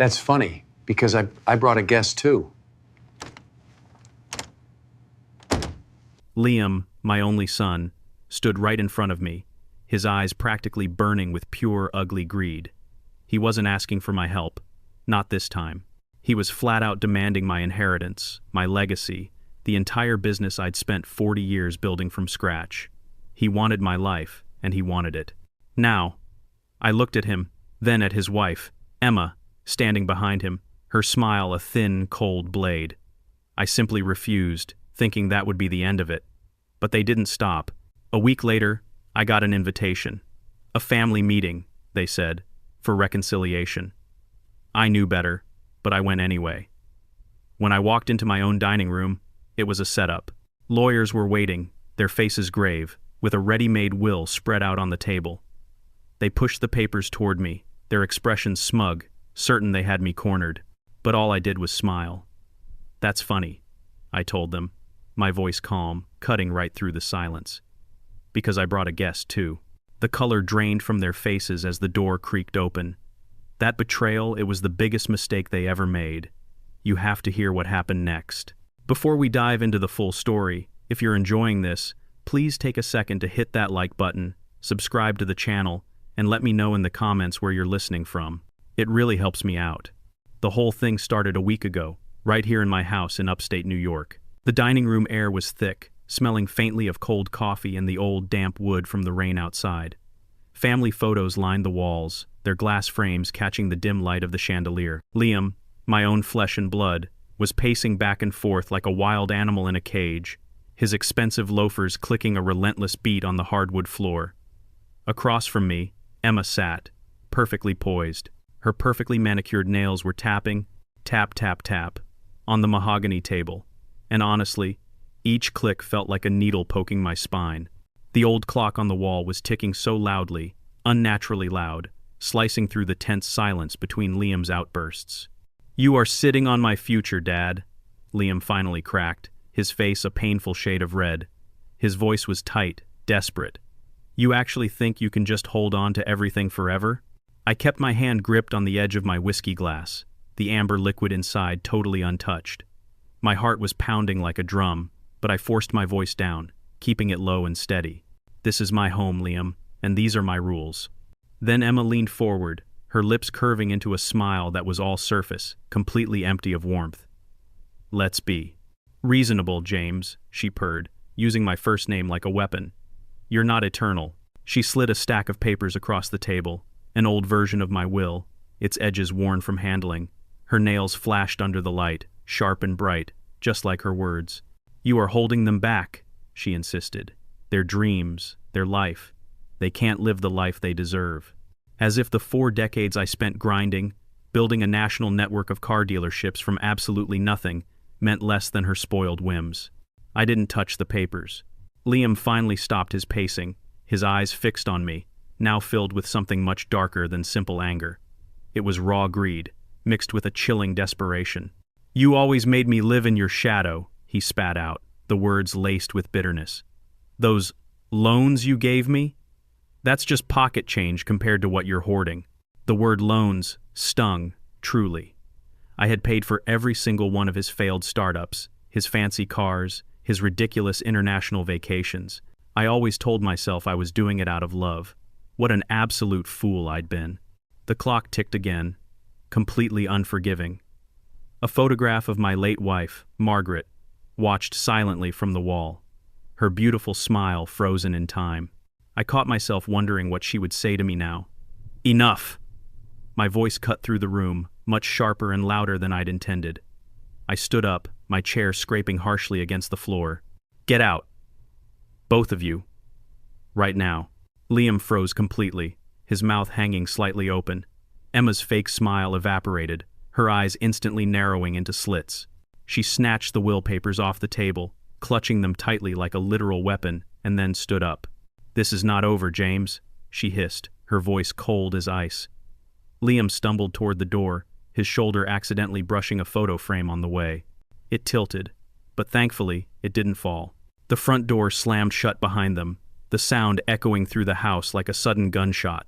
That's funny, because I brought a guest too. Liam, my only son, stood right in front of me, his eyes practically burning with pure, ugly greed. He wasn't asking for my help. Not this time. He was flat out demanding my inheritance, my legacy, the entire business I'd spent 40 years building from scratch. He wanted my life, and he wanted it. Now, I looked at him, then at his wife, Emma, standing behind him, her smile a thin, cold blade. I simply refused, thinking that would be the end of it. But they didn't stop. A week later, I got an invitation. A family meeting, they said, for reconciliation. I knew better, but I went anyway. When I walked into my own dining room, it was a setup. Lawyers were waiting, their faces grave, with a ready-made will spread out on the table. They pushed the papers toward me, their expressions smug, certain they had me cornered. But all I did was smile. "That's funny," I told them, my voice calm, cutting right through the silence. Because I brought a guest, too. The color drained from their faces as the door creaked open. That betrayal, it was the biggest mistake they ever made. You have to hear what happened next. Before we dive into the full story, if you're enjoying this, please take a second to hit that like button, subscribe to the channel, and let me know in the comments where you're listening from. It really helps me out. The whole thing started a week ago, right here in my house in upstate New York. The dining room air was thick, smelling faintly of cold coffee and the old damp wood from the rain outside. Family photos lined the walls, their glass frames catching the dim light of the chandelier. Liam, my own flesh and blood, was pacing back and forth like a wild animal in a cage, his expensive loafers clicking a relentless beat on the hardwood floor. Across from me, Emma sat, perfectly poised. Her perfectly manicured nails were tapping, tap, tap, tap, on the mahogany table, and honestly, each click felt like a needle poking my spine. The old clock on the wall was ticking so loudly, unnaturally loud, slicing through the tense silence between Liam's outbursts. "You are sitting on my future, Dad," Liam finally cracked, his face a painful shade of red. His voice was tight, desperate. "You actually think you can just hold on to everything forever?" I kept my hand gripped on the edge of my whiskey glass, the amber liquid inside totally untouched. My heart was pounding like a drum, but I forced my voice down, keeping it low and steady. "This is my home, Liam, and these are my rules." Then Emma leaned forward, her lips curving into a smile that was all surface, completely empty of warmth. "Let's be reasonable, James," she purred, using my first name like a weapon. "You're not eternal." She slid a stack of papers across the table, an old version of my will, its edges worn from handling. Her nails flashed under the light, sharp and bright, just like her words. "You are holding them back," she insisted. "Their dreams, their life. They can't live the life they deserve." As if the 4 decades I spent grinding, building a national network of car dealerships from absolutely nothing, meant less than her spoiled whims. I didn't touch the papers. Liam finally stopped his pacing, his eyes fixed on me, now filled with something much darker than simple anger. It was raw greed, mixed with a chilling desperation. "You always made me live in your shadow," he spat out, the words laced with bitterness. "Those loans you gave me? That's just pocket change compared to what you're hoarding." The word loans stung, truly. I had paid for every single one of his failed startups, his fancy cars, his ridiculous international vacations. I always told myself I was doing it out of love. What an absolute fool I'd been. The clock ticked again, completely unforgiving. A photograph of my late wife, Margaret, watched silently from the wall, her beautiful smile frozen in time. I caught myself wondering what she would say to me now. "Enough!" My voice cut through the room, much sharper and louder than I'd intended. I stood up, my chair scraping harshly against the floor. "Get out. Both of you. Right now." Liam froze completely, his mouth hanging slightly open. Emma's fake smile evaporated, her eyes instantly narrowing into slits. She snatched the will papers off the table, clutching them tightly like a literal weapon, and then stood up. "This is not over, James," she hissed, her voice cold as ice. Liam stumbled toward the door, his shoulder accidentally brushing a photo frame on the way. It tilted, but thankfully, it didn't fall. The front door slammed shut behind them, the sound echoing through the house like a sudden gunshot.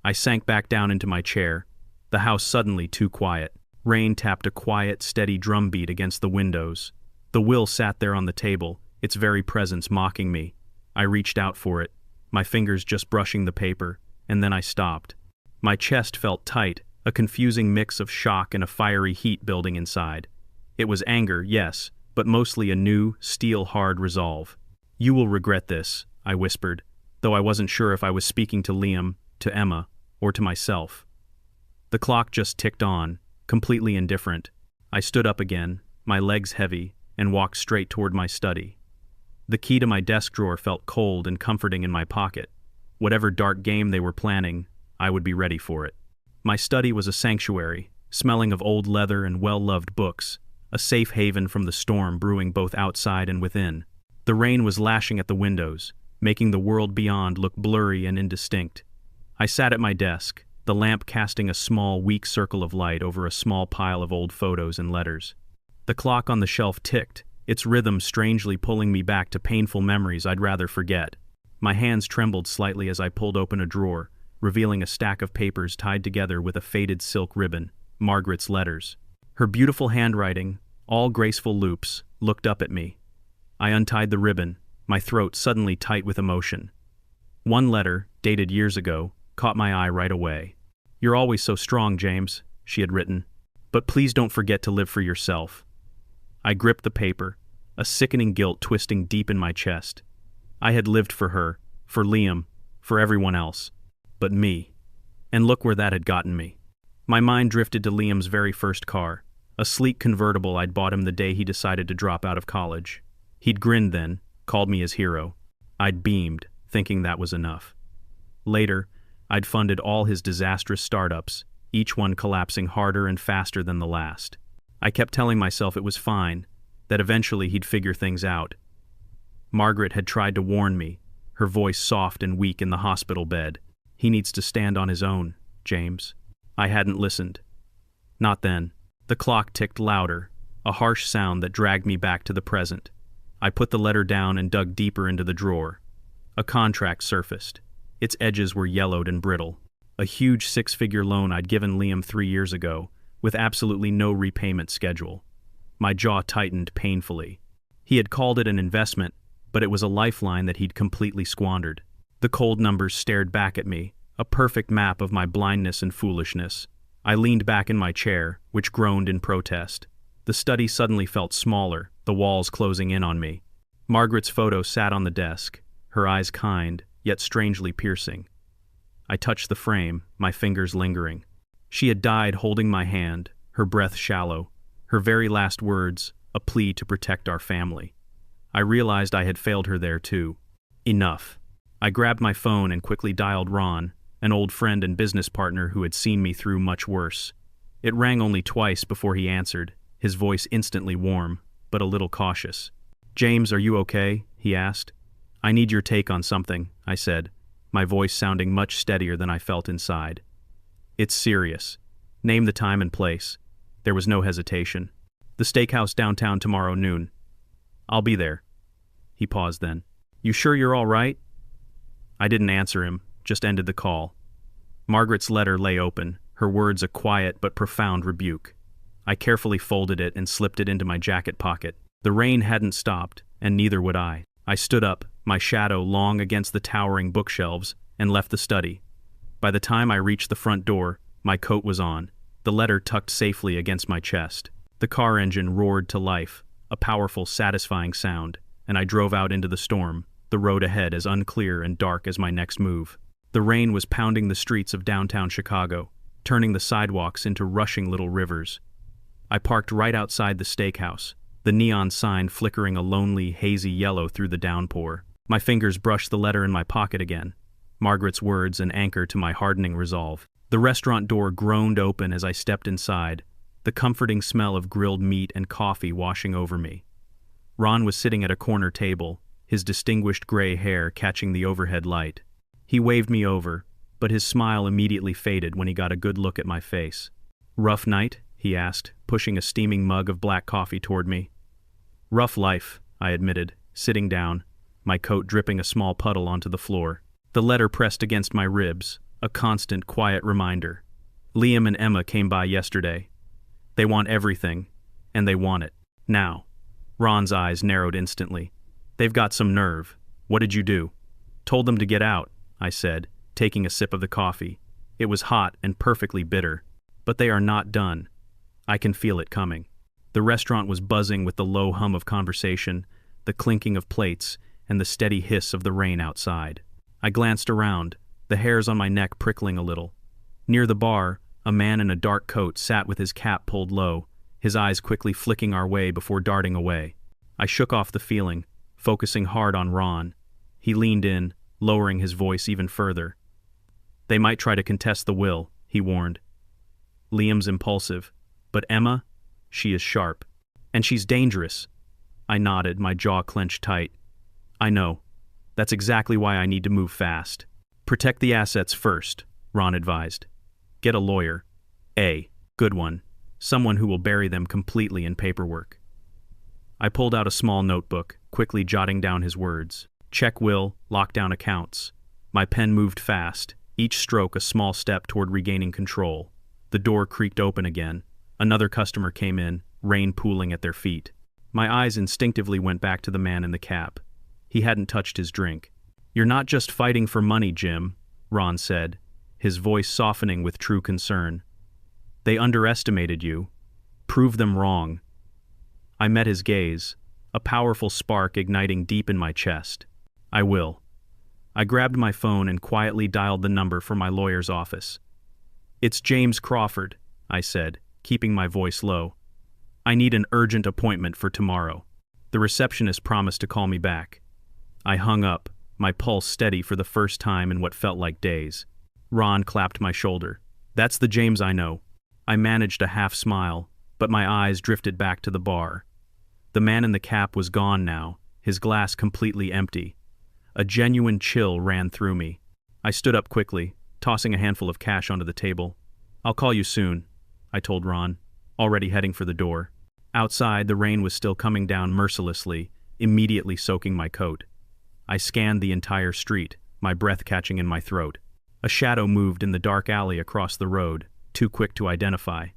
I sank back down into my chair, The house suddenly too quiet. Rain tapped a quiet, steady drumbeat against the windows. The will sat there on the table, its very presence mocking me. I reached out for it, my fingers just brushing the paper, and then I stopped. My chest felt tight, a confusing mix of shock and a fiery heat building inside. It was anger, yes, but mostly a new, steel-hard resolve. "You will regret this," I whispered, though I wasn't sure if I was speaking to Liam, to Emma, or to myself. The clock just ticked on, completely indifferent. I stood up again, my legs heavy, and walked straight toward my study. The key to my desk drawer felt cold and comforting in my pocket. Whatever dark game they were planning, I would be ready for it. My study was a sanctuary, smelling of old leather and well-loved books, a safe haven from the storm brewing both outside and within. The rain was lashing at the windows, making the world beyond look blurry and indistinct. I sat at my desk, the lamp casting a small, weak circle of light over a small pile of old photos and letters. The clock on the shelf ticked, its rhythm strangely pulling me back to painful memories I'd rather forget. My hands trembled slightly as I pulled open a drawer, revealing a stack of papers tied together with a faded silk ribbon, Margaret's letters. Her beautiful handwriting, all graceful loops, looked up at me. I untied the ribbon, my throat suddenly tight with emotion. One letter, dated years ago, caught my eye right away. "You're always so strong, James," she had written. "But please don't forget to live for yourself." I gripped the paper, a sickening guilt twisting deep in my chest. I had lived for her, for Liam, for everyone else. But me. And look where that had gotten me. My mind drifted to Liam's very first car, a sleek convertible I'd bought him the day he decided to drop out of college. He'd grinned then, called me his hero. I'd beamed, thinking that was enough. Later, I'd funded all his disastrous startups, each one collapsing harder and faster than the last. I kept telling myself it was fine, that eventually he'd figure things out. Margaret had tried to warn me, her voice soft and weak in the hospital bed. "He needs to stand on his own, James." I hadn't listened. Not then. The clock ticked louder, a harsh sound that dragged me back to the present. I put the letter down and dug deeper into the drawer. A contract surfaced. Its edges were yellowed and brittle. A huge six-figure loan I'd given Liam 3 years ago, with absolutely no repayment schedule. My jaw tightened painfully. He had called it an investment, but it was a lifeline that he'd completely squandered. The cold numbers stared back at me, a perfect map of my blindness and foolishness. I leaned back in my chair, which groaned in protest. The study suddenly felt smaller, the walls closing in on me. Margaret's photo sat on the desk, her eyes kind, yet strangely piercing. I touched the frame, my fingers lingering. She had died holding my hand, her breath shallow, her very last words, a plea to protect our family. I realized I had failed her there too. Enough. I grabbed my phone and quickly dialed Ron, an old friend and business partner who had seen me through much worse. It rang only twice before he answered, his voice instantly warm, but a little cautious. "James, are you okay?" he asked. "I need your take on something," I said, my voice sounding much steadier than I felt inside. "It's serious. Name the time and place." There was no hesitation. "The steakhouse downtown tomorrow noon." "I'll be there." He paused then. "You sure you're all right?" I didn't answer him, just ended the call. Margaret's letter lay open, her words a quiet but profound rebuke. I carefully folded it and slipped it into my jacket pocket. The rain hadn't stopped, and neither would I. I stood up, my shadow long against the towering bookshelves, and left the study. By the time I reached the front door, my coat was on, the letter tucked safely against my chest. The car engine roared to life, a powerful, satisfying sound, and I drove out into the storm, the road ahead as unclear and dark as my next move. The rain was pounding the streets of downtown Chicago, turning the sidewalks into rushing little rivers. I parked right outside the steakhouse, the neon sign flickering a lonely, hazy yellow through the downpour. My fingers brushed the letter in my pocket again, Margaret's words an anchor to my hardening resolve. The restaurant door groaned open as I stepped inside, the comforting smell of grilled meat and coffee washing over me. Ron was sitting at a corner table, his distinguished gray hair catching the overhead light. He waved me over, but his smile immediately faded when he got a good look at my face. "Rough night?" he asked, pushing a steaming mug of black coffee toward me. "Rough life," I admitted, sitting down, my coat dripping a small puddle onto the floor. The letter pressed against my ribs, a constant, quiet reminder. Liam and Emma came by yesterday. They want everything, and they want it. Now. Ron's eyes narrowed instantly. They've got some nerve. What did you do? Told them to get out, I said, taking a sip of the coffee. It was hot and perfectly bitter. But they are not done. I can feel it coming. The restaurant was buzzing with the low hum of conversation, the clinking of plates, and the steady hiss of the rain outside. I glanced around, the hairs on my neck prickling a little. Near the bar, a man in a dark coat sat with his cap pulled low, his eyes quickly flicking our way before darting away. I shook off the feeling, focusing hard on Ron. He leaned in, lowering his voice even further. They might try to contest the will, he warned. Liam's impulsive, but Emma, she is sharp. And she's dangerous. I nodded, my jaw clenched tight. I know. That's exactly why I need to move fast. Protect the assets first, Ron advised. Get a lawyer. Good one. Someone who will bury them completely in paperwork. I pulled out a small notebook, quickly jotting down his words. Check will, lock down accounts. My pen moved fast, each stroke a small step toward regaining control. The door creaked open again. Another customer came in, rain pooling at their feet. My eyes instinctively went back to the man in the cap. He hadn't touched his drink. You're not just fighting for money, Jim, Ron said, his voice softening with true concern. They underestimated you. Prove them wrong. I met his gaze, a powerful spark igniting deep in my chest. I will. I grabbed my phone and quietly dialed the number for my lawyer's office. It's James Crawford, I said, keeping my voice low. I need an urgent appointment for tomorrow. The receptionist promised to call me back. I hung up, my pulse steady for the first time in what felt like days. Ron clapped my shoulder. That's the James I know. I managed a half smile, but my eyes drifted back to the bar. The man in the cap was gone now, his glass completely empty. A genuine chill ran through me. I stood up quickly, tossing a handful of cash onto the table. I'll call you soon, I told Ron, already heading for the door. Outside, the rain was still coming down mercilessly, immediately soaking my coat. I scanned the entire street, my breath catching in my throat. A shadow moved in the dark alley across the road, too quick to identify.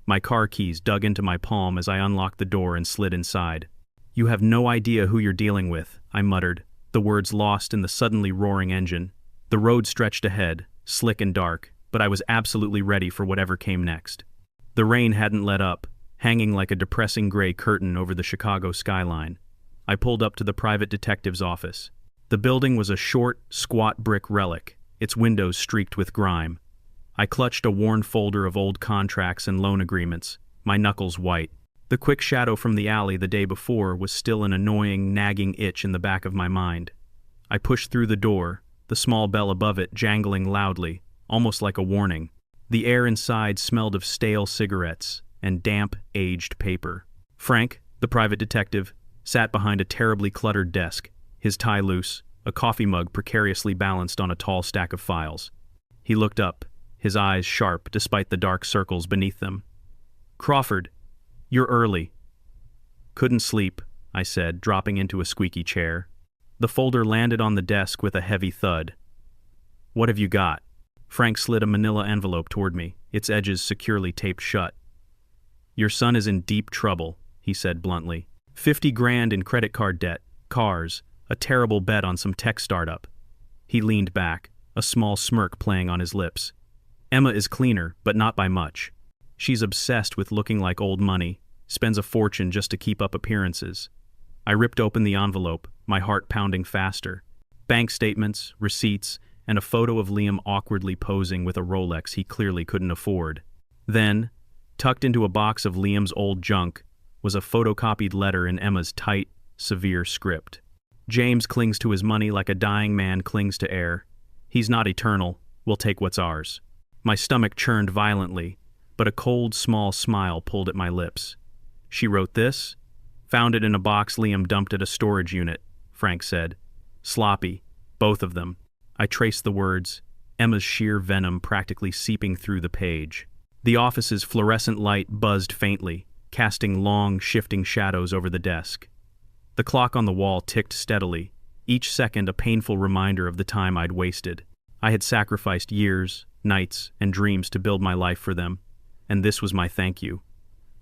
My car keys dug into my palm as I unlocked the door and slid inside. You have no idea who you're dealing with, I muttered, the words lost in the suddenly roaring engine. The road stretched ahead, slick and dark, but I was absolutely ready for whatever came next. The rain hadn't let up, hanging like a depressing gray curtain over the Chicago skyline. I pulled up to the private detective's office. The building was a short, squat brick relic, its windows streaked with grime. I clutched a worn folder of old contracts and loan agreements, my knuckles white. The quick shadow from the alley the day before was still an annoying, nagging itch in the back of my mind. I pushed through the door, the small bell above it jangling loudly, almost like a warning. The air inside smelled of stale cigarettes and damp, aged paper. Frank, the private detective, sat behind a terribly cluttered desk, his tie loose, a coffee mug precariously balanced on a tall stack of files. He looked up, his eyes sharp despite the dark circles beneath them. Crawford, you're early. Couldn't sleep, I said, dropping into a squeaky chair. The folder landed on the desk with a heavy thud. What have you got? Frank slid a manila envelope toward me, its edges securely taped shut. Your son is in deep trouble, he said bluntly. 50 grand in credit card debt, cars, a terrible bet on some tech startup. He leaned back, a small smirk playing on his lips. Emma is cleaner, but not by much. She's obsessed with looking like old money, spends a fortune just to keep up appearances. I ripped open the envelope, my heart pounding faster. Bank statements, receipts, and a photo of Liam awkwardly posing with a Rolex he clearly couldn't afford. Then, tucked into a box of Liam's old junk, was a photocopied letter in Emma's tight, severe script. James clings to his money like a dying man clings to air. He's not eternal. We'll take what's ours. My stomach churned violently, but a cold, small smile pulled at my lips. She wrote this? Found it in a box Liam dumped at a storage unit, Frank said. Sloppy, both of them. I traced the words, Emma's sheer venom practically seeping through the page. The office's fluorescent light buzzed faintly, casting long, shifting shadows over the desk. The clock on the wall ticked steadily, each second a painful reminder of the time I'd wasted. I had sacrificed years, nights, and dreams to build my life for them, and this was my thank you.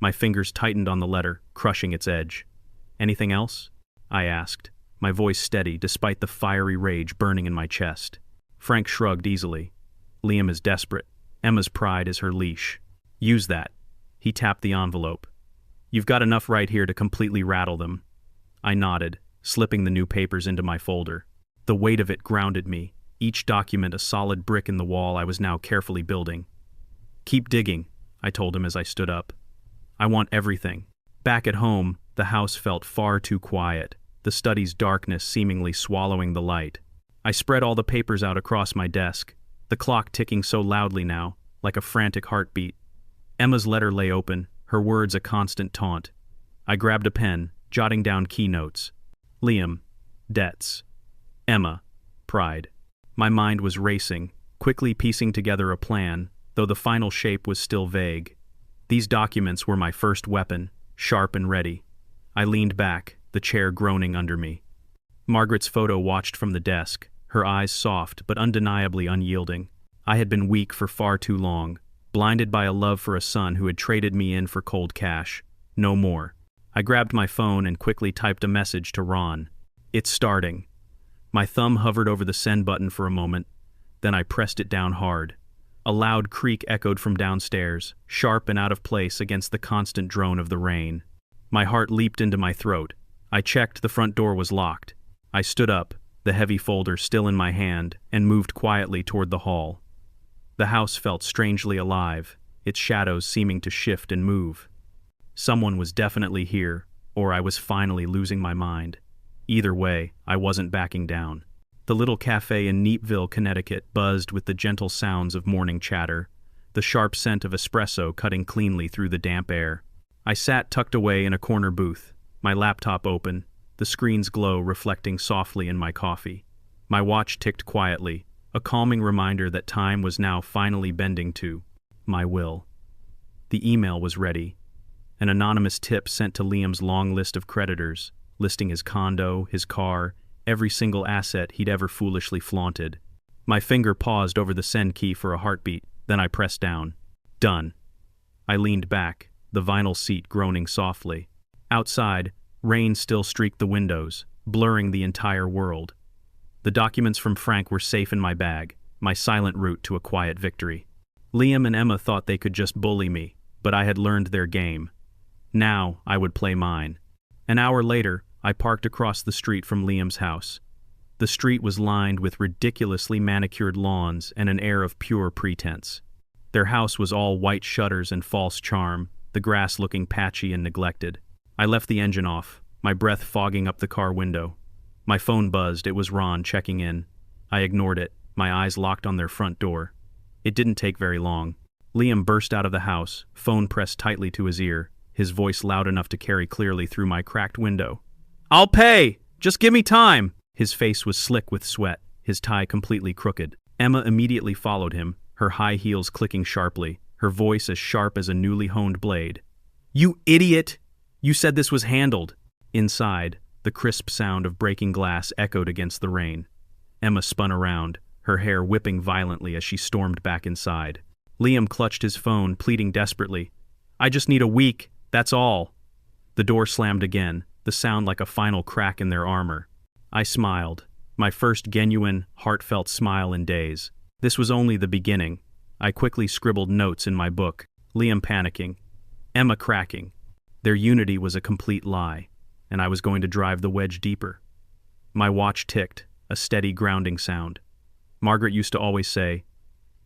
My fingers tightened on the letter, crushing its edge. "Anything else?" I asked, my voice steady despite the fiery rage burning in my chest. Frank shrugged easily. "Liam is desperate. Emma's pride is her leash. Use that." He tapped the envelope. "You've got enough right here to completely rattle them." I nodded, slipping the new papers into my folder. The weight of it grounded me, each document a solid brick in the wall I was now carefully building. "Keep digging," I told him as I stood up. "I want everything." Back at home, the house felt far too quiet, the study's darkness seemingly swallowing the light. I spread all the papers out across my desk, the clock ticking so loudly now, like a frantic heartbeat. Emma's letter lay open, her words a constant taunt. I grabbed a pen, jotting down keynotes. Liam, debts. Emma, pride. My mind was racing, quickly piecing together a plan, though the final shape was still vague. These documents were my first weapon, sharp and ready. I leaned back, the chair groaning under me. Margaret's photo watched from the desk, her eyes soft but undeniably unyielding. I had been weak for far too long, blinded by a love for a son who had traded me in for cold cash. No more. I grabbed my phone and quickly typed a message to Ron. "It's starting." My thumb hovered over the send button for a moment, then I pressed it down hard. A loud creak echoed from downstairs, sharp and out of place against the constant drone of the rain. My heart leaped into my throat. I checked the front door was locked. I stood up, the heavy folder still in my hand, and moved quietly toward the hall. The house felt strangely alive, its shadows seeming to shift and move. Someone was definitely here, or I was finally losing my mind. Either way, I wasn't backing down. The little cafe in Neatville, Connecticut buzzed with the gentle sounds of morning chatter, the sharp scent of espresso cutting cleanly through the damp air. I sat tucked away in a corner booth, my laptop open, the screen's glow reflecting softly in my coffee. My watch ticked quietly, a calming reminder that time was now finally bending to my will. The email was ready. An anonymous tip sent to Liam's long list of creditors, listing his condo, his car, every single asset he'd ever foolishly flaunted. My finger paused over the send key for a heartbeat, then I pressed down. Done. I leaned back, the vinyl seat groaning softly. Outside, rain still streaked the windows, blurring the entire world. The documents from Frank were safe in my bag, my silent route to a quiet victory. Liam and Emma thought they could just bully me, but I had learned their game. Now I would play mine. An hour later, I parked across the street from Liam's house. The street was lined with ridiculously manicured lawns and an air of pure pretense. Their house was all white shutters and false charm, the grass looking patchy and neglected. I left the engine off, my breath fogging up the car window. My phone buzzed, it was Ron checking in. I ignored it, my eyes locked on their front door. It didn't take very long. Liam burst out of the house, phone pressed tightly to his ear, his voice loud enough to carry clearly through my cracked window. "I'll pay! Just give me time!" His face was slick with sweat, his tie completely crooked. Emma immediately followed him, her high heels clicking sharply, her voice as sharp as a newly honed blade. "You idiot! You said this was handled!" Inside, the crisp sound of breaking glass echoed against the rain. Emma spun around, her hair whipping violently as she stormed back inside. Liam clutched his phone, pleading desperately. "I just need a week, that's all." The door slammed again, the sound like a final crack in their armor. I smiled, my first genuine, heartfelt smile in days. This was only the beginning. I quickly scribbled notes in my book, Liam panicking, Emma cracking. Their unity was a complete lie, and I was going to drive the wedge deeper. My watch ticked, a steady grounding sound. Margaret used to always say,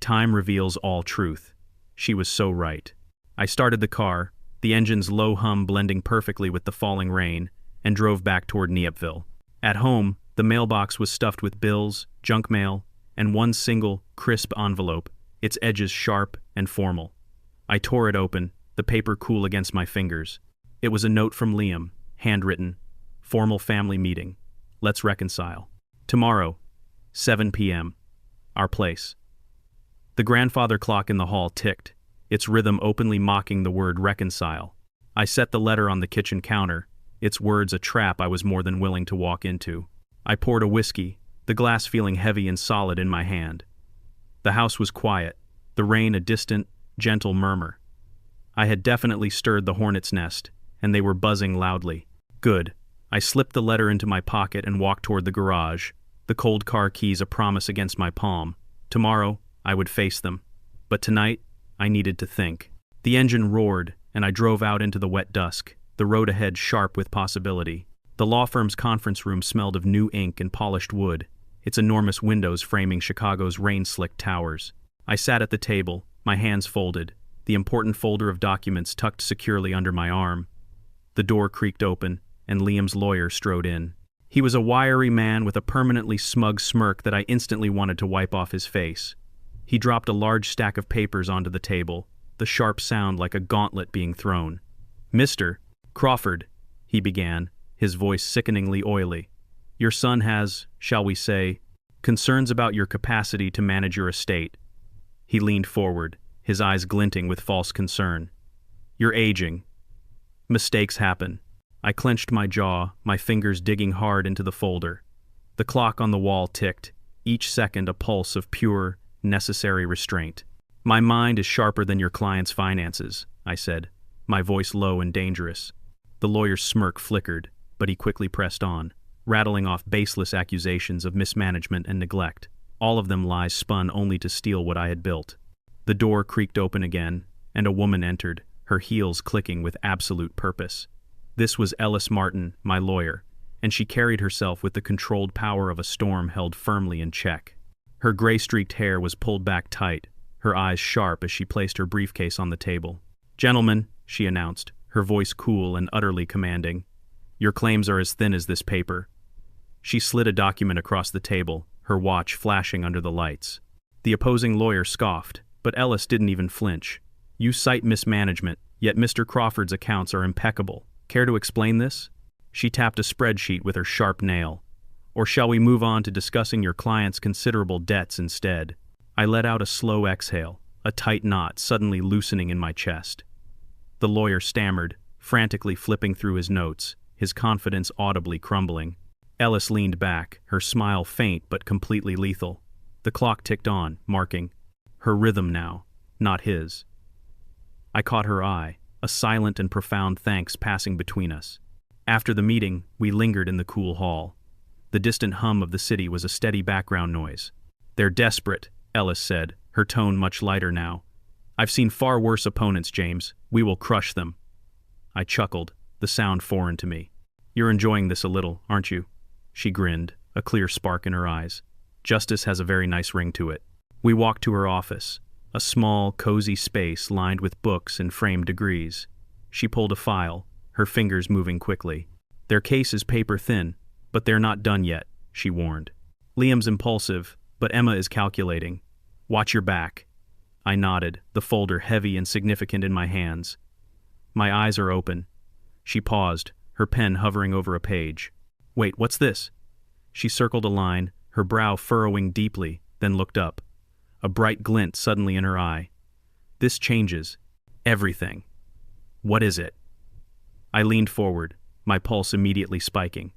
"Time reveals all truth." She was so right. I started the car, the engine's low hum blending perfectly with the falling rain, and drove back toward Neatville. At home, the mailbox was stuffed with bills, junk mail, and one single, crisp envelope, its edges sharp and formal. I tore it open, the paper cool against my fingers. It was a note from Liam, handwritten, "Formal family meeting. Let's reconcile. Tomorrow, 7 p.m. Our place." The grandfather clock in the hall ticked, its rhythm openly mocking the word reconcile. I set the letter on the kitchen counter, its words a trap I was more than willing to walk into. I poured a whiskey, the glass feeling heavy and solid in my hand. The house was quiet, the rain a distant, gentle murmur. I had definitely stirred the hornet's nest, and they were buzzing loudly. Good. I slipped the letter into my pocket and walked toward the garage, the cold car keys a promise against my palm. Tomorrow, I would face them. But tonight, I needed to think. The engine roared, and I drove out into the wet dusk, the road ahead sharp with possibility. The law firm's conference room smelled of new ink and polished wood, its enormous windows framing Chicago's rain-slicked towers. I sat at the table, my hands folded, the important folder of documents tucked securely under my arm. The door creaked open, and Liam's lawyer strode in. He was a wiry man with a permanently smug smirk that I instantly wanted to wipe off his face. He dropped a large stack of papers onto the table, the sharp sound like a gauntlet being thrown. "Mr. Crawford," he began, his voice sickeningly oily. "Your son has, shall we say, concerns about your capacity to manage your estate." He leaned forward, his eyes glinting with false concern. "You're aging. Mistakes happen." I clenched my jaw, my fingers digging hard into the folder. The clock on the wall ticked, each second a pulse of pure, necessary restraint. "My mind is sharper than your client's finances," I said, my voice low and dangerous. The lawyer's smirk flickered, but he quickly pressed on, rattling off baseless accusations of mismanagement and neglect, all of them lies spun only to steal what I had built. The door creaked open again, and a woman entered, her heels clicking with absolute purpose. This was Ellis Martin, my lawyer, and she carried herself with the controlled power of a storm held firmly in check. Her gray-streaked hair was pulled back tight, her eyes sharp as she placed her briefcase on the table. "Gentlemen," she announced, her voice cool and utterly commanding, "your claims are as thin as this paper." She slid a document across the table, her watch flashing under the lights. The opposing lawyer scoffed, but Ellis didn't even flinch. "You cite mismanagement, yet Mr. Crawford's accounts are impeccable. Care to explain this?" She tapped a spreadsheet with her sharp nail. "Or shall we move on to discussing your client's considerable debts instead?" I let out a slow exhale, a tight knot suddenly loosening in my chest. The lawyer stammered, frantically flipping through his notes, his confidence audibly crumbling. Ellis leaned back, her smile faint but completely lethal. The clock ticked on, marking her rhythm now, not his. I caught her eye, a silent and profound thanks passing between us. After the meeting, we lingered in the cool hall. The distant hum of the city was a steady background noise. "They're desperate," Ellis said, her tone much lighter now. "I've seen far worse opponents, James. We will crush them." I chuckled, the sound foreign to me. "You're enjoying this a little, aren't you?" She grinned, a clear spark in her eyes. "Justice has a very nice ring to it." We walked to her office, a small, cozy space lined with books and framed degrees. She pulled a file, her fingers moving quickly. "Their case is paper thin, but they're not done yet," she warned. "Liam's impulsive, but Emma is calculating. Watch your back." I nodded, the folder heavy and significant in my hands. "My eyes are open." She paused, her pen hovering over a page. "Wait, what's this?" She circled a line, her brow furrowing deeply, then looked up. A bright glint suddenly in her eye. "This changes everything." "What is it?" I leaned forward, my pulse immediately spiking.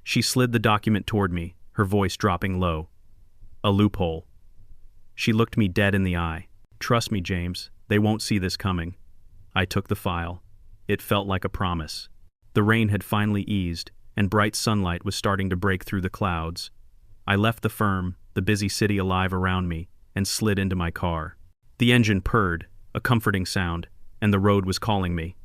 She slid the document toward me, her voice dropping low. "A loophole." She looked me dead in the eye. "Trust me, James, they won't see this coming." I took the file. It felt like a promise. The rain had finally eased, and bright sunlight was starting to break through the clouds. I left the firm, the busy city alive around me, and slid into my car. The engine purred, a comforting sound, and the road was calling me.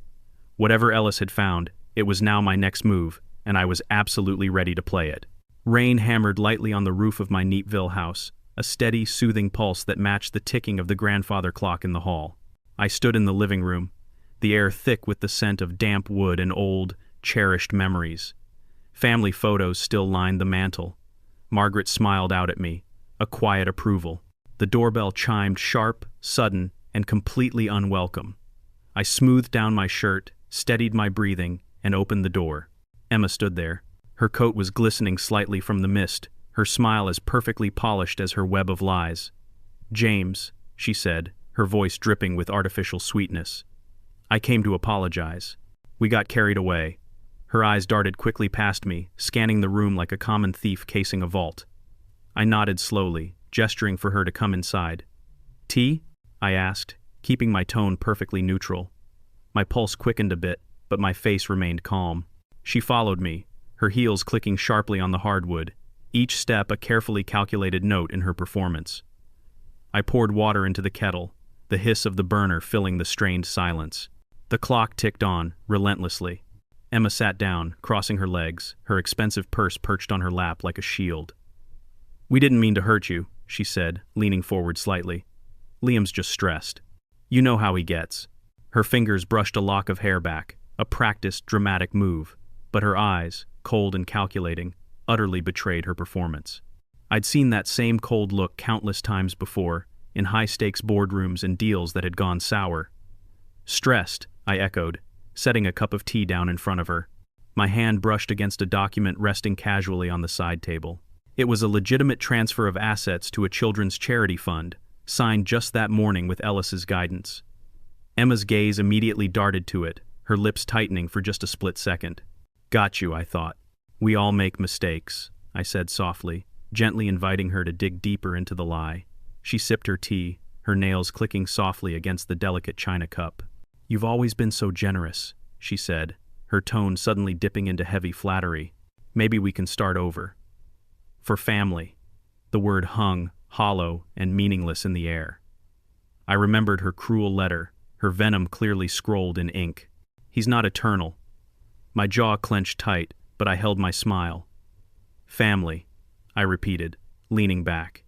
Whatever Ellis had found, it was now my next move, and I was absolutely ready to play it. Rain hammered lightly on the roof of my Neatville house, a steady, soothing pulse that matched the ticking of the grandfather clock in the hall. I stood in the living room, the air thick with the scent of damp wood and old, cherished memories. Family photos still lined the mantel. Margaret smiled out at me, a quiet approval. The doorbell chimed sharp, sudden, and completely unwelcome. I smoothed down my shirt, steadied my breathing, and opened the door. Emma stood there. Her coat was glistening slightly from the mist, her smile as perfectly polished as her web of lies. "James," she said, her voice dripping with artificial sweetness. "I came to apologize. We got carried away." Her eyes darted quickly past me, scanning the room like a common thief casing a vault. I nodded slowly, gesturing for her to come inside. Tea? I asked, keeping my tone perfectly neutral. My pulse quickened a bit, but my face remained calm. She followed me, her heels clicking sharply on the hardwood, each step a carefully calculated note in her performance. I poured water into the kettle, the hiss of the burner filling the strained silence. The clock ticked on, relentlessly. Emma sat down, crossing her legs, her expensive purse perched on her lap like a shield. "We didn't mean to hurt you," she said, leaning forward slightly. "Liam's just stressed. You know how he gets." Her fingers brushed a lock of hair back, a practiced, dramatic move, but her eyes, cold and calculating, utterly betrayed her performance. I'd seen that same cold look countless times before, in high-stakes boardrooms and deals that had gone sour. "Stressed," I echoed, setting a cup of tea down in front of her. My hand brushed against a document resting casually on the side table. It was a legitimate transfer of assets to a children's charity fund, signed just that morning with Ellis's guidance. Emma's gaze immediately darted to it, her lips tightening for just a split second. "Got you," I thought. "We all make mistakes," I said softly, gently inviting her to dig deeper into the lie. She sipped her tea, her nails clicking softly against the delicate china cup. "You've always been so generous," she said, her tone suddenly dipping into heavy flattery. "Maybe we can start over." "For family." The word hung, hollow and meaningless in the air. I remembered her cruel letter, her venom clearly scrolled in ink. "He's not eternal." My jaw clenched tight, but I held my smile. "Family," I repeated, leaning back.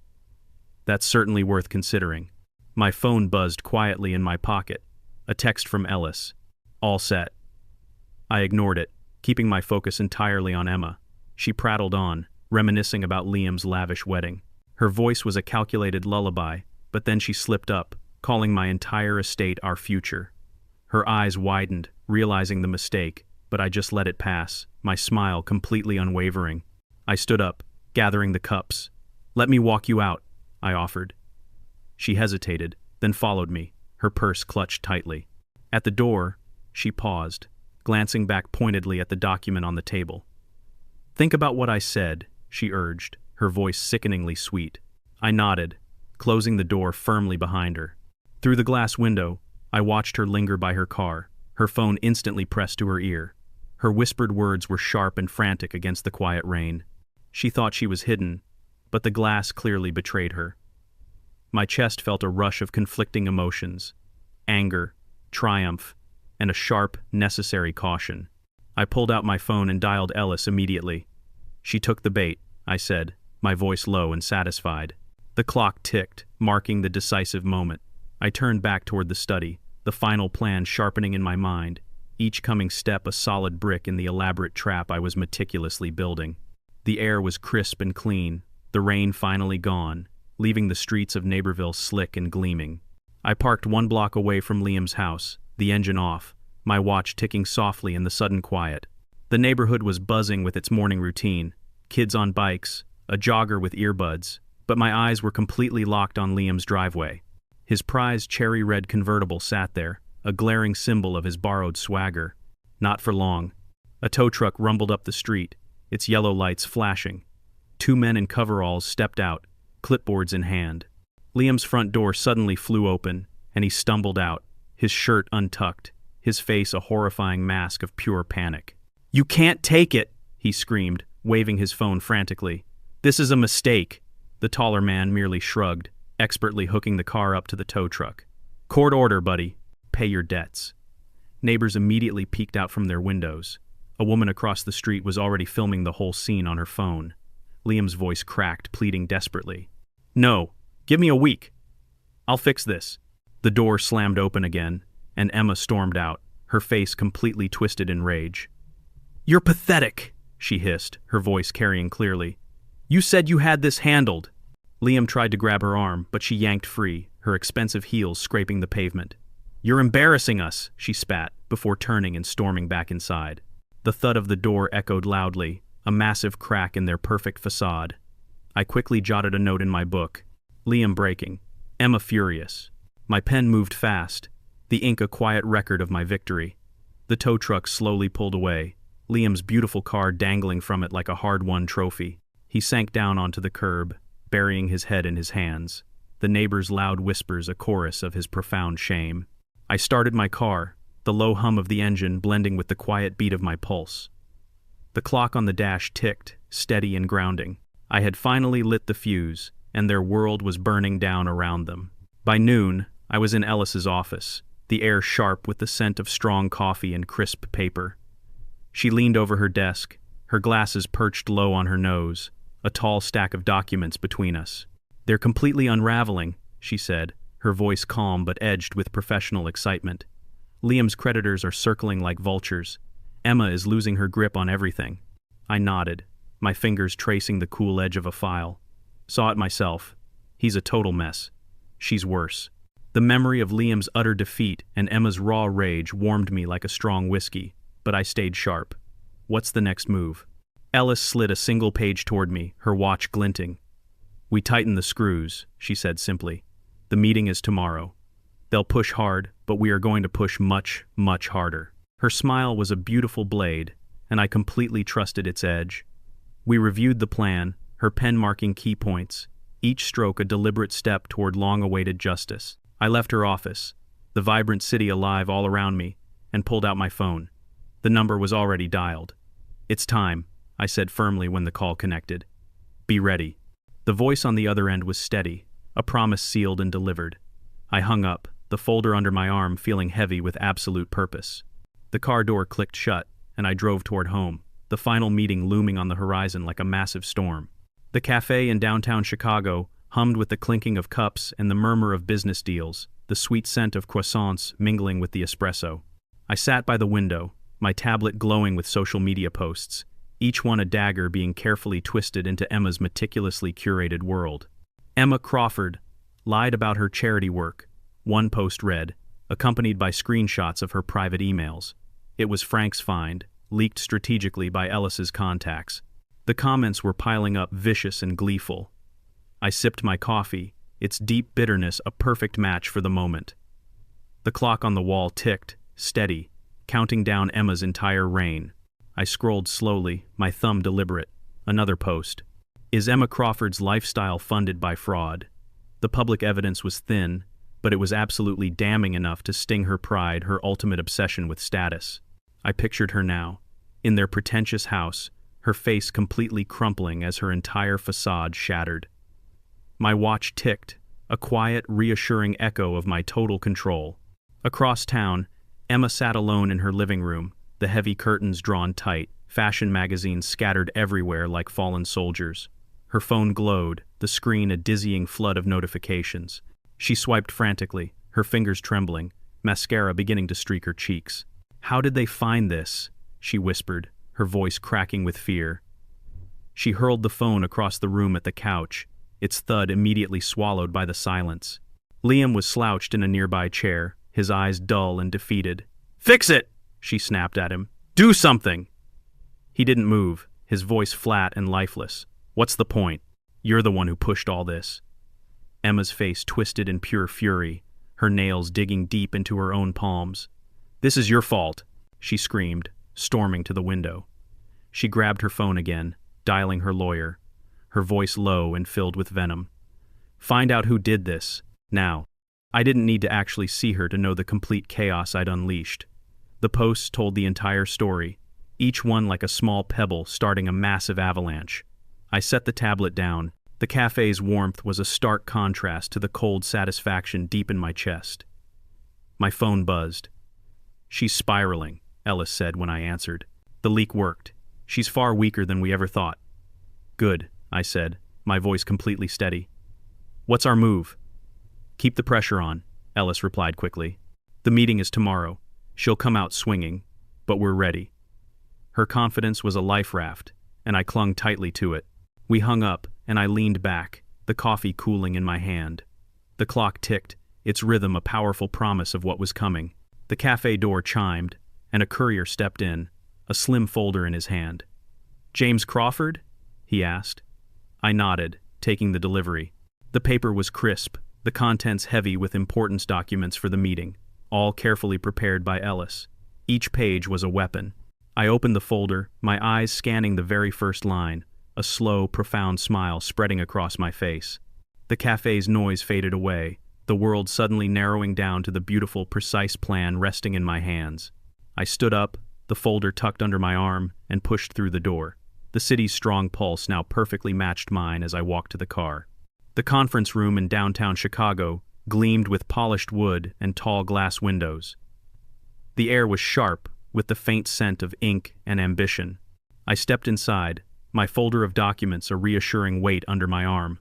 "That's certainly worth considering." My phone buzzed quietly in my pocket. A text from Ellis. "All set." I ignored it, keeping my focus entirely on Emma. She prattled on, reminiscing about Liam's lavish wedding. Her voice was a calculated lullaby, but then she slipped up, calling my entire estate our future. Her eyes widened, realizing the mistake, but I just let it pass, my smile completely unwavering. I stood up, gathering the cups. "Let me walk you out," I offered. She hesitated, then followed me, her purse clutched tightly. At the door, she paused, glancing back pointedly at the document on the table. "Think about what I said," she urged, her voice sickeningly sweet. I nodded, closing the door firmly behind her. Through the glass window, I watched her linger by her car, her phone instantly pressed to her ear. Her whispered words were sharp and frantic against the quiet rain. She thought she was hidden, but the glass clearly betrayed her. My chest felt a rush of conflicting emotions: anger, triumph, and a sharp, necessary caution. I pulled out my phone and dialed Ellis immediately. "She took the bait," I said, my voice low and satisfied. The clock ticked, marking the decisive moment. I turned back toward the study, the final plan sharpening in my mind, each coming step a solid brick in the elaborate trap I was meticulously building. The air was crisp and clean, the rain finally gone, leaving the streets of Neighborville slick and gleaming. I parked 1 block away from Liam's house, the engine off, my watch ticking softly in the sudden quiet. The neighborhood was buzzing with its morning routine, kids on bikes, a jogger with earbuds, but my eyes were completely locked on Liam's driveway. His prized cherry-red convertible sat there, a glaring symbol of his borrowed swagger. Not for long. A tow truck rumbled up the street, its yellow lights flashing. 2 men in coveralls stepped out, clipboards in hand. Liam's front door suddenly flew open, and he stumbled out, his shirt untucked, his face a horrifying mask of pure panic. "You can't take it!" he screamed, waving his phone frantically. "This is a mistake." The taller man merely shrugged, expertly hooking the car up to the tow truck. "Court order, buddy. Pay your debts." Neighbors immediately peeked out from their windows. A woman across the street was already filming the whole scene on her phone. Liam's voice cracked, pleading desperately. "No, give me a week. I'll fix this." The door slammed open again, and Emma stormed out, her face completely twisted in rage. "You're pathetic," she hissed, her voice carrying clearly. "You said you had this handled." Liam tried to grab her arm, but she yanked free, her expensive heels scraping the pavement. "You're embarrassing us," she spat, before turning and storming back inside. The thud of the door echoed loudly, a massive crack in their perfect facade. I quickly jotted a note in my book. Liam breaking. Emma furious. My pen moved fast, the ink a quiet record of my victory. The tow truck slowly pulled away, Liam's beautiful car dangling from it like a hard-won trophy. He sank down onto the curb, burying his head in his hands. the neighbor's loud whispers a chorus of his profound shame. I started my car, the low hum of the engine blending with the quiet beat of my pulse. The clock on the dash ticked, steady and grounding. I had finally lit the fuse, and their world was burning down around them. By noon, I was in Ellis's office, the air sharp with the scent of strong coffee and crisp paper. She leaned over her desk, her glasses perched low on her nose, a tall stack of documents between us. "They're completely unraveling," she said, her voice calm but edged with professional excitement. "Liam's creditors are circling like vultures. Emma is losing her grip on everything." I nodded, my fingers tracing the cool edge of a file. Saw it myself. He's a total mess. She's worse. The memory of Liam's utter defeat and Emma's raw rage warmed me like a strong whiskey, but I stayed sharp. What's the next move? Ellis slid a single page toward me, her watch glinting. "We tighten the screws," she said simply. "The meeting is tomorrow. They'll push hard, but we are going to push much, much harder." Her smile was a beautiful blade, and I completely trusted its edge. We reviewed the plan, her pen marking key points, each stroke a deliberate step toward long-awaited justice. I left her office, the vibrant city alive all around me, and pulled out my phone. The number was already dialed. "It's time," I said firmly when the call connected. "Be ready." The voice on the other end was steady, a promise sealed and delivered. I hung up, the folder under my arm feeling heavy with absolute purpose. The car door clicked shut, and I drove toward home, the final meeting looming on the horizon like a massive storm. The cafe in downtown Chicago hummed with the clinking of cups and the murmur of business deals, the sweet scent of croissants mingling with the espresso. I sat by the window, my tablet glowing with social media posts, each one a dagger being carefully twisted into Emma's meticulously curated world. Emma Crawford lied about her charity work, one post read, accompanied by screenshots of her private emails. It was Frank's find, leaked strategically by Ellis's contacts. The comments were piling up, vicious and gleeful. I sipped my coffee, its deep bitterness a perfect match for the moment. The clock on the wall ticked, steady, counting down Emma's entire reign. I scrolled slowly, my thumb deliberate. Another post. "Is Emma Crawford's lifestyle funded by fraud?" The public evidence was thin, but it was absolutely damning enough to sting her pride, her ultimate obsession with status. I pictured her now, in their pretentious house, her face completely crumpling as her entire facade shattered. My watch ticked, a quiet, reassuring echo of my total control. Across town, Emma sat alone in her living room, the heavy curtains drawn tight, fashion magazines scattered everywhere like fallen soldiers. Her phone glowed, the screen a dizzying flood of notifications. She swiped frantically, her fingers trembling, mascara beginning to streak her cheeks. "How did they find this?" she whispered, her voice cracking with fear. She hurled the phone across the room at the couch, its thud immediately swallowed by the silence. Liam was slouched in a nearby chair, his eyes dull and defeated. "Fix it!" she snapped at him. "Do something!" He didn't move, his voice flat and lifeless. "What's the point? You're the one who pushed all this." Emma's face twisted in pure fury, her nails digging deep into her own palms. "This is your fault," she screamed, storming to the window. She grabbed her phone again, dialing her lawyer, her voice low and filled with venom. "Find out who did this, now." I didn't need to actually see her to know the complete chaos I'd unleashed. The posts told the entire story, each one like a small pebble starting a massive avalanche. I set the tablet down. The cafe's warmth was a stark contrast to the cold satisfaction deep in my chest. My phone buzzed. "She's spiraling," Ellis said when I answered. "The leak worked. She's far weaker than we ever thought." "Good," I said, my voice completely steady. "What's our move?" "Keep the pressure on," Ellis replied quickly. "The meeting is tomorrow. She'll come out swinging, but we're ready." Her confidence was a life raft, and I clung tightly to it. We hung up, and I leaned back, the coffee cooling in my hand. The clock ticked, its rhythm a powerful promise of what was coming. The cafe door chimed, and a courier stepped in, a slim folder in his hand. "James Crawford?" he asked. I nodded, taking the delivery. The paper was crisp, the contents heavy with importance documents for the meeting, all carefully prepared by Ellis. Each page was a weapon. I opened the folder, my eyes scanning the very first line, a slow, profound smile spreading across my face. The cafe's noise faded away, the world suddenly narrowing down to the beautiful, precise plan resting in my hands. I stood up, the folder tucked under my arm, and pushed through the door. The city's strong pulse now perfectly matched mine as I walked to the car. The conference room in downtown Chicago gleamed with polished wood and tall glass windows. The air was sharp, with the faint scent of ink and ambition. I stepped inside, my folder of documents a reassuring weight under my arm.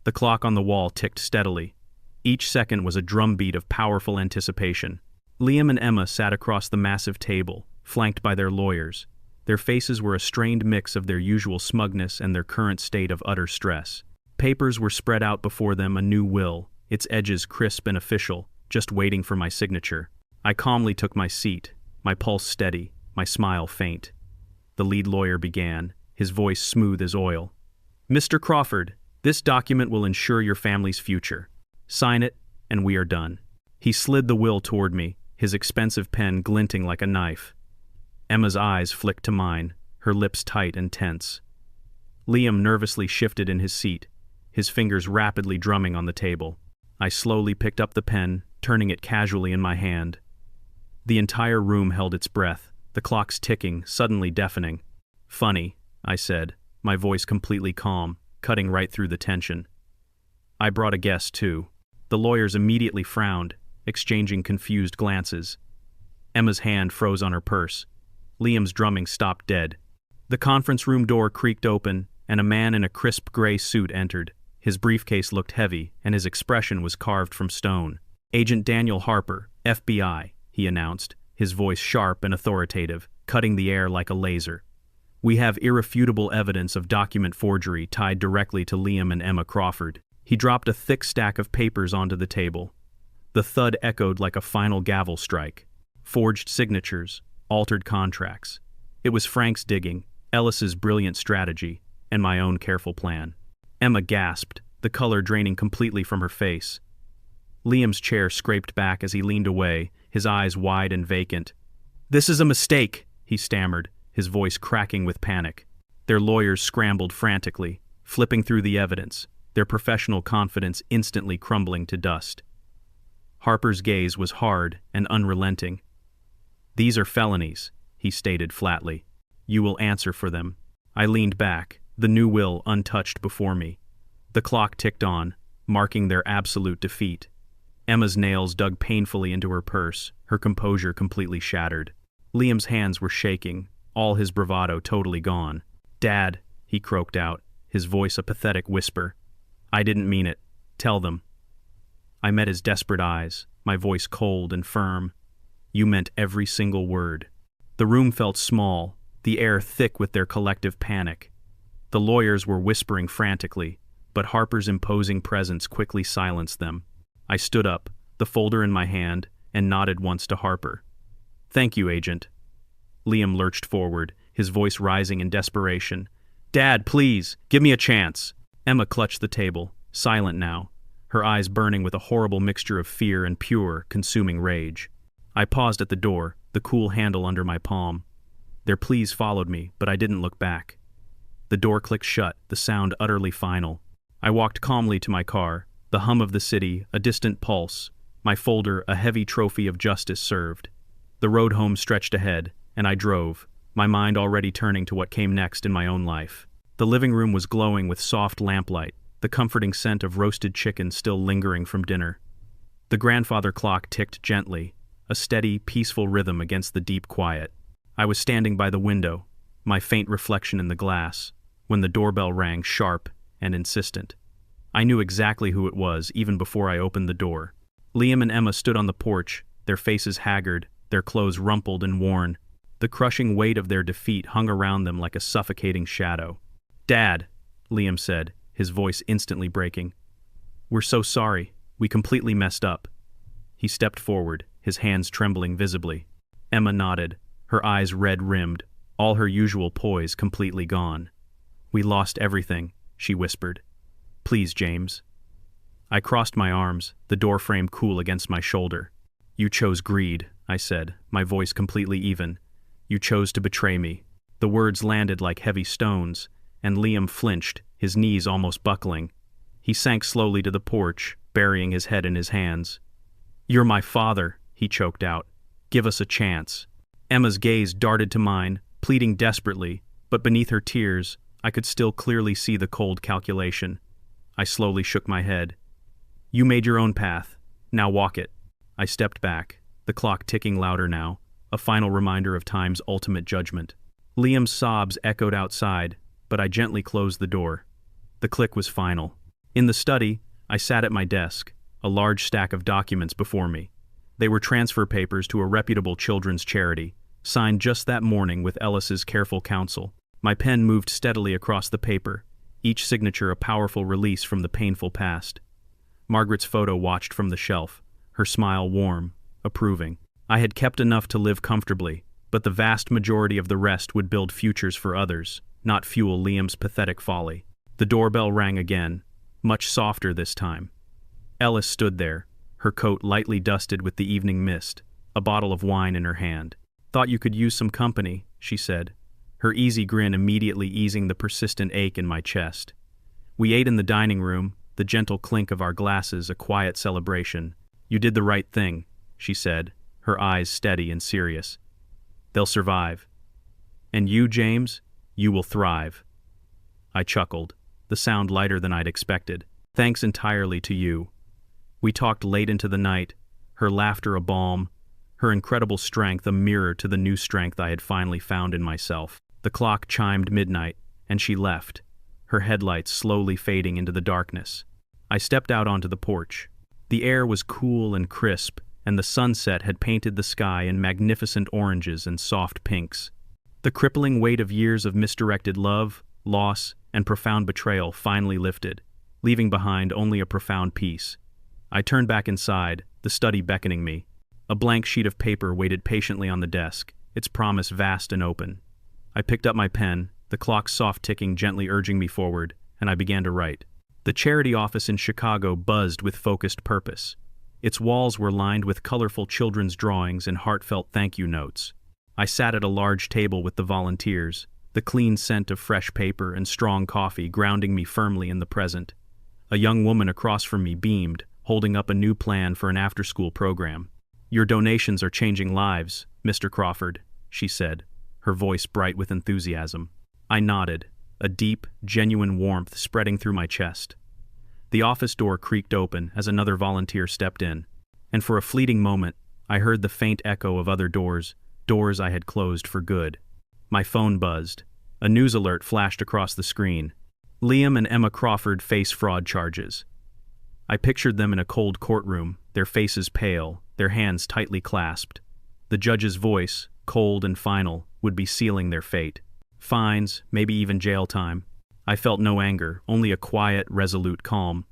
The clock on the wall ticked steadily. Each second was a drumbeat of powerful anticipation. Liam and Emma sat across the massive table, flanked by their lawyers. Their faces were a strained mix of their usual smugness and their current state of utter stress. Papers were spread out before them, a new will, its edges crisp and official, just waiting for my signature. I calmly took my seat, my pulse steady, my smile faint. The lead lawyer began, his voice smooth as oil. "Mr. Crawford, this document will ensure your family's future. Sign it, and we are done." He slid the will toward me, his expensive pen glinting like a knife. Emma's eyes flicked to mine, her lips tight and tense. Liam nervously shifted in his seat, his fingers rapidly drumming on the table. I slowly picked up the pen, turning it casually in my hand. The entire room held its breath, the clocks ticking, suddenly deafening. "Funny," I said, my voice completely calm, cutting right through the tension. "I brought a guest, too." The lawyers immediately frowned, exchanging confused glances. Emma's hand froze on her purse. Liam's drumming stopped dead. The conference room door creaked open, and a man in a crisp gray suit entered. His briefcase looked heavy, and his expression was carved from stone. "Agent Daniel Harper, FBI," he announced, his voice sharp and authoritative, cutting the air like a laser. "We have irrefutable evidence of document forgery tied directly to Liam and Emma Crawford." He dropped a thick stack of papers onto the table. The thud echoed like a final gavel strike. Forged signatures, altered contracts. It was Frank's digging, Ellis's brilliant strategy, and my own careful plan. Emma gasped, the color draining completely from her face. Liam's chair scraped back as he leaned away, his eyes wide and vacant. "This is a mistake," he stammered, his voice cracking with panic. Their lawyers scrambled frantically, flipping through the evidence, their professional confidence instantly crumbling to dust. Harper's gaze was hard and unrelenting. "These are felonies," he stated flatly. "You will answer for them." I leaned back, the new will untouched before me. The clock ticked on, marking their absolute defeat. Emma's nails dug painfully into her purse, her composure completely shattered. Liam's hands were shaking, all his bravado totally gone. "Dad," he croaked out, his voice a pathetic whisper. "I didn't mean it. Tell them." I met his desperate eyes, my voice cold and firm. "You meant every single word." The room felt small, the air thick with their collective panic. The lawyers were whispering frantically, but Harper's imposing presence quickly silenced them. I stood up, the folder in my hand, and nodded once to Harper. "Thank you, Agent." Liam lurched forward, his voice rising in desperation. "Dad, please, give me a chance." Emma clutched the table, silent now, her eyes burning with a horrible mixture of fear and pure, consuming rage. I paused at the door, the cool handle under my palm. Their pleas followed me, but I didn't look back. The door clicked shut, the sound utterly final. I walked calmly to my car, the hum of the city, a distant pulse, my folder a heavy trophy of justice served. The road home stretched ahead, and I drove, my mind already turning to what came next in my own life. The living room was glowing with soft lamplight, the comforting scent of roasted chicken still lingering from dinner. The grandfather clock ticked gently, a steady, peaceful rhythm against the deep quiet. I was standing by the window, my faint reflection in the glass, when the doorbell rang sharp and insistent. I knew exactly who it was even before I opened the door. Liam and Emma stood on the porch, their faces haggard, their clothes rumpled and worn. The crushing weight of their defeat hung around them like a suffocating shadow. "Dad," Liam said, his voice instantly breaking. "We're so sorry. We completely messed up." He stepped forward, his hands trembling visibly. Emma nodded, her eyes red-rimmed, all her usual poise completely gone. "We lost everything," she whispered. "Please, James." I crossed my arms, the doorframe cool against my shoulder. "You chose greed," I said, my voice completely even. "You chose to betray me." The words landed like heavy stones, and Liam flinched, his knees almost buckling. He sank slowly to the porch, burying his head in his hands. "You're my father," he choked out. "Give us a chance." Emma's gaze darted to mine, pleading desperately, but beneath her tears, I could still clearly see the cold calculation. I slowly shook my head. "You made your own path. Now walk it." I stepped back, the clock ticking louder now, a final reminder of time's ultimate judgment. Liam's sobs echoed outside, but I gently closed the door. The click was final. In the study, I sat at my desk, a large stack of documents before me. They were transfer papers to a reputable children's charity, signed just that morning with Ellis's careful counsel. My pen moved steadily across the paper, each signature a powerful release from the painful past. Margaret's photo watched from the shelf, her smile warm, approving. I had kept enough to live comfortably, but the vast majority of the rest would build futures for others, not fuel Liam's pathetic folly. The doorbell rang again, much softer this time. Ellis stood there, her coat lightly dusted with the evening mist, a bottle of wine in her hand. "Thought you could use some company," she said, her easy grin immediately easing the persistent ache in my chest. We ate in the dining room, the gentle clink of our glasses a quiet celebration. "You did the right thing," she said, her eyes steady and serious. "They'll survive. And you, James, you will thrive." I chuckled, the sound lighter than I'd expected. "Thanks entirely to you." We talked late into the night, her laughter a balm, her incredible strength a mirror to the new strength I had finally found in myself. The clock chimed midnight, and she left, her headlights slowly fading into the darkness. I stepped out onto the porch. The air was cool and crisp, and the sunset had painted the sky in magnificent oranges and soft pinks. The crippling weight of years of misdirected love, loss, and profound betrayal finally lifted, leaving behind only a profound peace. I turned back inside, the study beckoning me. A blank sheet of paper waited patiently on the desk, its promise vast and open. I picked up my pen, the clock's soft ticking gently urging me forward, and I began to write. The charity office in Chicago buzzed with focused purpose. Its walls were lined with colorful children's drawings and heartfelt thank you notes. I sat at a large table with the volunteers, the clean scent of fresh paper and strong coffee grounding me firmly in the present. A young woman across from me beamed, holding up a new plan for an after-school program. "Your donations are changing lives, Mr. Crawford," she said, her voice bright with enthusiasm. I nodded, a deep, genuine warmth spreading through my chest. The office door creaked open as another volunteer stepped in, and for a fleeting moment, I heard the faint echo of other doors I had closed for good. My phone buzzed. A news alert flashed across the screen. Liam and Emma Crawford face fraud charges. I pictured them in a cold courtroom, their faces pale, their hands tightly clasped. The judge's voice, cold and final, would be sealing their fate. Fines, maybe even jail time. I felt no anger, only a quiet, resolute calm.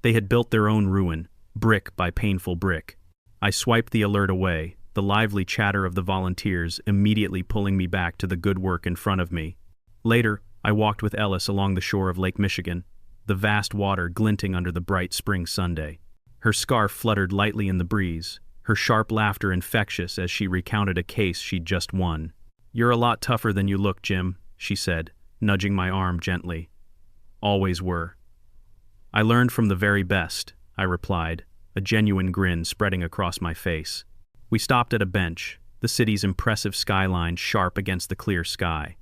They had built their own ruin, brick by painful brick. I swiped the alert away, the lively chatter of the volunteers immediately pulling me back to the good work in front of me. Later, I walked with Ellis along the shore of Lake Michigan, the vast water glinting under the bright spring Sunday. Her scarf fluttered lightly in the breeze, her sharp laughter infectious as she recounted a case she'd just won. "You're a lot tougher than you look, Jim," she said, nudging my arm gently. "Always were." "I learned from the very best," I replied, a genuine grin spreading across my face. We stopped at a bench, the city's impressive skyline sharp against the clear sky.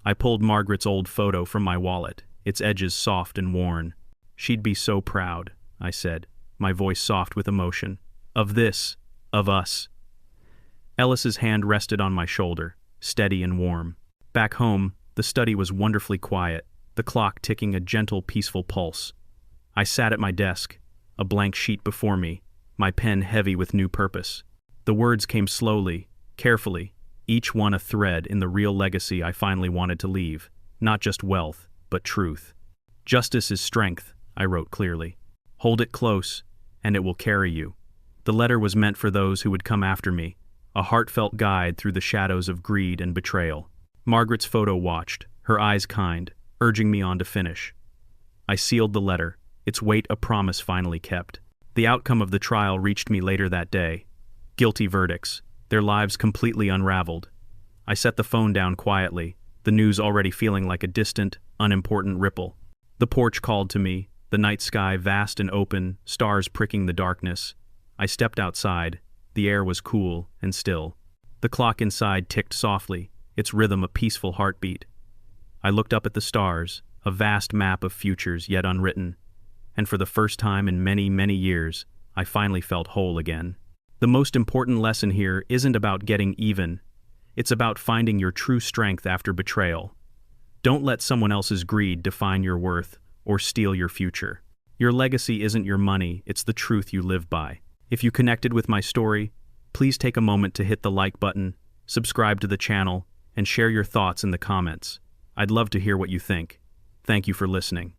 I pulled Margaret's old photo from my wallet, its edges soft and worn. "She'd be so proud," I said, my voice soft with emotion. "Of this, of us." Ellis's hand rested on my shoulder, steady and warm. Back home, the study was wonderfully quiet, the clock ticking a gentle, peaceful pulse. I sat at my desk, a blank sheet before me, my pen heavy with new purpose. The words came slowly, carefully, each one a thread in the real legacy I finally wanted to leave, not just wealth, but truth. "Justice is strength," I wrote clearly. "Hold it close, and it will carry you." The letter was meant for those who would come after me, a heartfelt guide through the shadows of greed and betrayal. Margaret's photo watched, her eyes kind, urging me on to finish. I sealed the letter, its weight a promise finally kept. The outcome of the trial reached me later that day. Guilty verdicts, their lives completely unraveled. I set the phone down quietly, the news already feeling like a distant, unimportant ripple. The porch called to me, The night sky vast and open, stars pricking the darkness. I stepped outside. The air was cool and still. The clock inside ticked softly, its rhythm a peaceful heartbeat. I looked up at the stars, a vast map of futures yet unwritten. And for the first time in many, many years, I finally felt whole again. The most important lesson here isn't about getting even. It's about finding your true strength after betrayal. Don't let someone else's greed define your worth or steal your future. Your legacy isn't your money, it's the truth you live by. If you connected with my story, please take a moment to hit the like button, subscribe to the channel, and share your thoughts in the comments. I'd love to hear what you think. Thank you for listening.